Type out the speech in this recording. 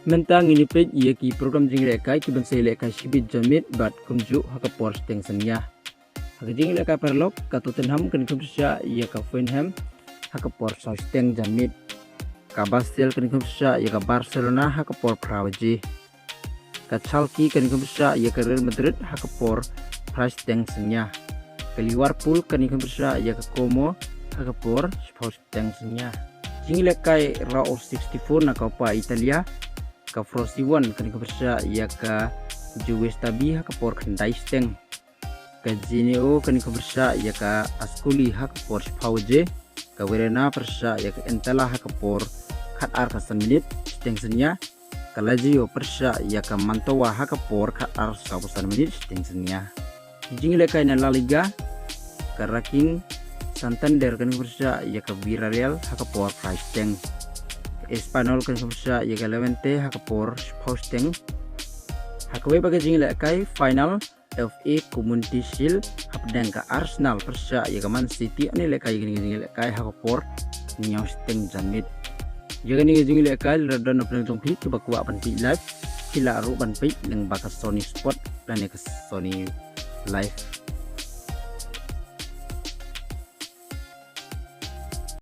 Mentang ini page ia ki program jing lekai ki bensai lekai shibiet janmiet bat kumju haka por steng senya. Haka jing lekai perlok ka Tottenham kan kumsya ia ka Fulham haka por steng janmiet. Ka Basel kan kumsya ia ka Barcelona haka por prawaji. Ka Chalki kan kumsya ia ka Real Madrid haka por price steng senya. Ka Liverpool kan kumsya ia ka Como haka por steng senya. Jing lekai Raw 64 na Coppa Italia ka Frosty One kan kumsya ia ka Juwestabi haka por Kendai steng. Ka Gineo kan kumsya ia ka Ascoli haka por Pauje. Ka Verena persya ia ka Entela haka por kat ar ka menit steng senya. Ka Lazio persya ia ka Mantowa haka por kat ar 9 menit steng senya. Jing lekai na La Liga ka Racing Santander kan kumsya ia ka Villarreal haka por price steng. Espanyol kan kumsya ia ka Levante haka por steng. Haka we bagai jing lekai final FA Community Shield hapdang ka Arsenal persya ia ka Man City ani lekai jing lekai haka por niaw steng janmiet. Jaga ni jing lekai radon apeng tong phi coba kuat pan pi live sila aru pan pi leng baka Sony Sport dan ka Sony Live.